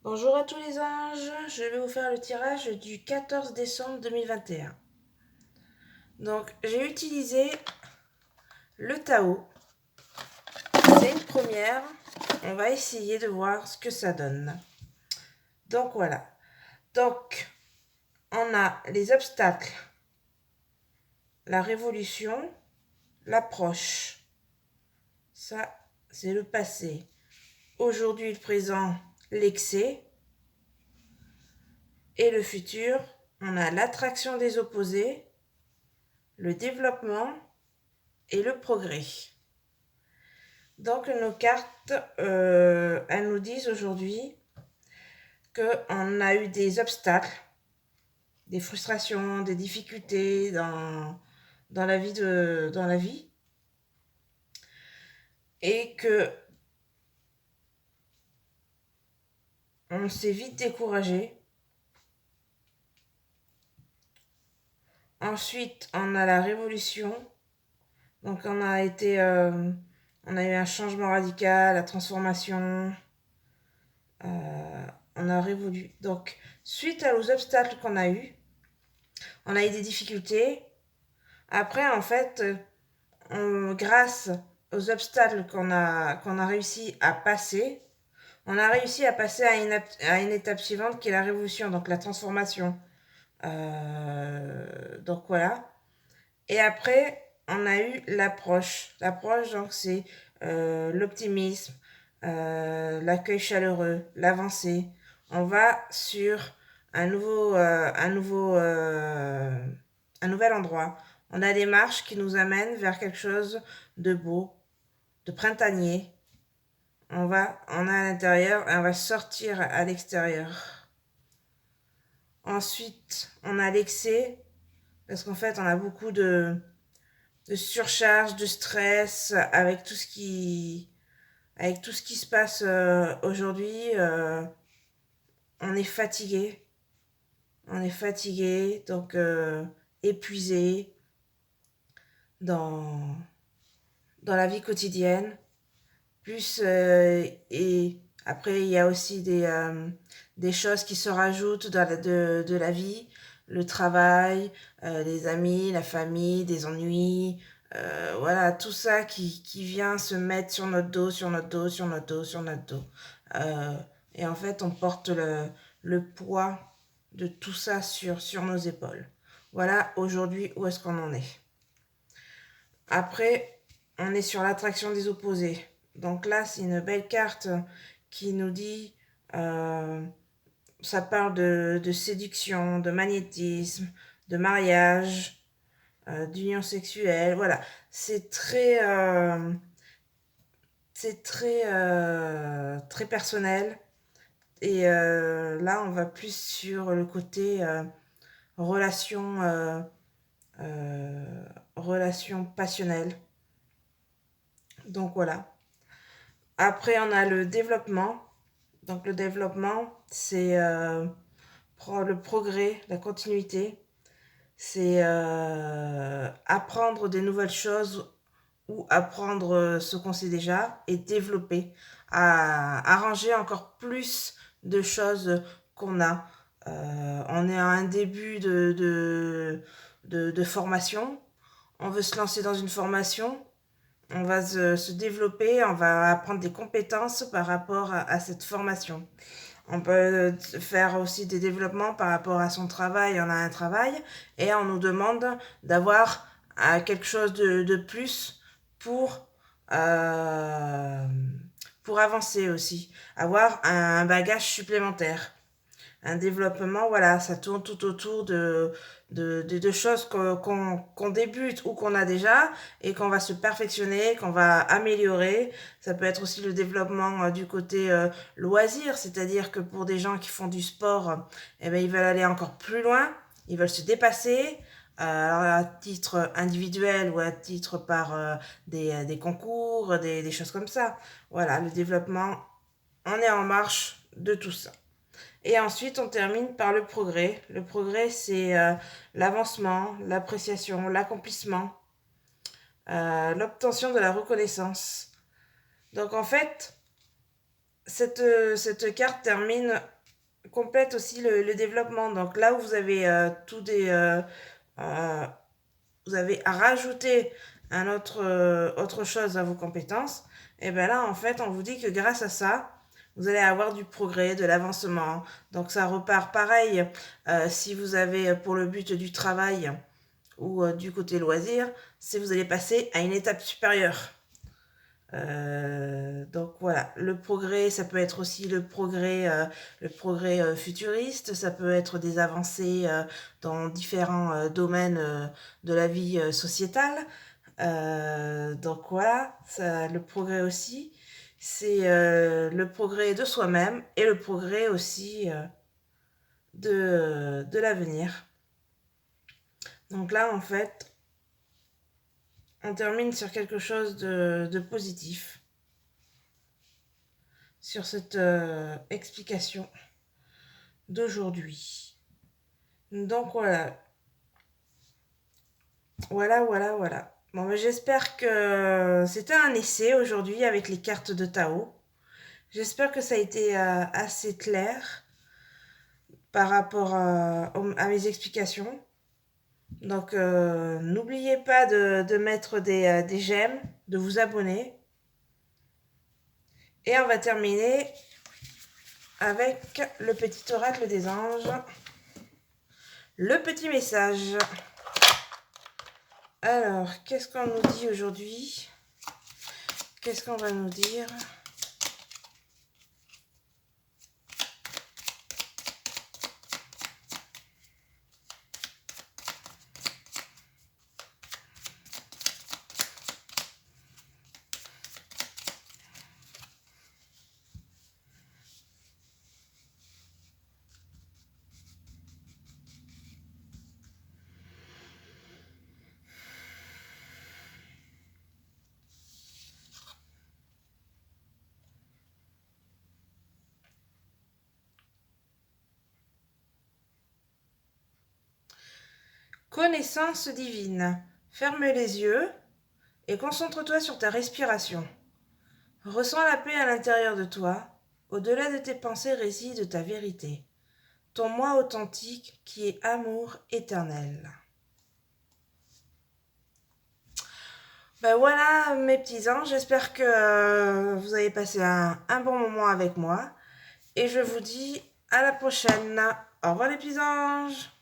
Bonjour à tous les anges, je vais vous faire le tirage du 14 décembre 2021. Donc j'ai utilisé le Tao, c'est une première, on va essayer de voir ce que ça donne. Donc voilà, donc on a les obstacles, la révolution, l'approche, ça c'est le passé. Aujourd'hui le présent, l'excès, et le futur, on a l'attraction des opposés, le développement et le progrès. Donc nos cartes, elles nous disent aujourd'hui qu'on a eu des obstacles, des frustrations, des difficultés dans la vie et que on s'est vite découragé. Ensuite, on a la révolution. Donc on a eu un changement radical, la transformation. On a révolu. Donc, suite aux obstacles qu'on a eu, on a eu des difficultés. Après, en fait, grâce aux obstacles qu'on a réussi à passer, on a réussi à passer à une étape suivante qui est la révolution, donc la transformation. Donc voilà. Et après, on a eu l'approche. L'approche, donc, c'est l'optimisme, l'accueil chaleureux, l'avancée. On va sur un nouvel endroit. On a des marches qui nous amènent vers quelque chose de beau, de printanier. On est à l'intérieur et on va sortir à l'extérieur. Ensuite, on a l'excès, parce qu'en fait, on a beaucoup de surcharge, de stress, avec tout ce qui se passe aujourd'hui. On est fatigué. On est fatigué, donc épuisé dans, dans la vie quotidienne. Plus, et après, il y a aussi des choses qui se rajoutent de la vie, le travail, les amis, la famille, des ennuis, voilà, tout ça qui vient se mettre sur notre dos, sur notre dos, sur notre dos, sur notre dos. Euh, et en fait, on porte le poids de tout ça sur nos épaules. Voilà aujourd'hui où est-ce qu'on en est. Après, on est sur l'attraction des opposés. Donc là, c'est une belle carte qui nous dit, euh, ça parle de séduction, de magnétisme, de mariage, d'union sexuelle. Voilà, c'est très personnel. Et là, on va plus sur le côté relation, relation passionnelle. Donc voilà. Après, on a le développement. Donc le développement, c'est le progrès, la continuité. C'est apprendre des nouvelles choses ou apprendre ce qu'on sait déjà et développer, à arranger encore plus de choses qu'on a. On est à un début de formation. On veut se lancer dans une formation. On va se développer, on va apprendre des compétences par rapport à cette formation. On peut faire aussi des développements par rapport à son travail. On a un travail et on nous demande d'avoir quelque chose de plus pour, euh, pour avancer aussi. Avoir un bagage supplémentaire. Un développement, voilà, ça tourne tout autour de choses qu'on débute ou qu'on a déjà et qu'on va se perfectionner, qu'on va améliorer. Ça peut être aussi le développement du côté loisir, c'est-à-dire que pour des gens qui font du sport, eh ben, ils veulent aller encore plus loin, ils veulent se dépasser. Alors à titre individuel ou à titre par des concours, des choses comme ça. Voilà, le développement, on est en marche de tout ça. Et ensuite, on termine par le progrès. Le progrès, c'est l'avancement, l'appréciation, l'accomplissement, l'obtention de la reconnaissance. Donc en fait, cette carte complète aussi le développement. Donc là où vous avez euh, vous avez à rajouter autre chose à vos compétences, et bien là, en fait, on vous dit que grâce à ça, vous allez avoir du progrès, de l'avancement. Donc ça repart pareil si vous avez pour le but du travail ou du côté loisir, si vous allez passer à une étape supérieure. Donc voilà, le progrès, ça peut être aussi le progrès futuriste, ça peut être des avancées dans différents domaines de la vie sociétale. Donc voilà, le progrès aussi, c'est le progrès de soi-même et le progrès aussi de l'avenir. Donc là, en fait, on termine sur quelque chose de positif, sur cette explication d'aujourd'hui. Donc voilà, voilà. Bon, mais j'espère que c'était un essai aujourd'hui avec les cartes de Tao. J'espère que ça a été assez clair par rapport à mes explications. Donc, n'oubliez pas de mettre des j'aime, de vous abonner. Et on va terminer avec le petit oracle des anges. Le petit message. Alors, qu'est-ce qu'on nous dit aujourd'hui? Qu'est-ce qu'on va nous dire? Connaissance divine. Ferme les yeux et concentre-toi sur ta respiration. Ressens la paix à l'intérieur de toi. Au-delà de tes pensées réside ta vérité. Ton moi authentique qui est amour éternel. Ben voilà mes petits anges, j'espère que vous avez passé un bon moment avec moi. Et je vous dis à la prochaine. Au revoir les petits anges.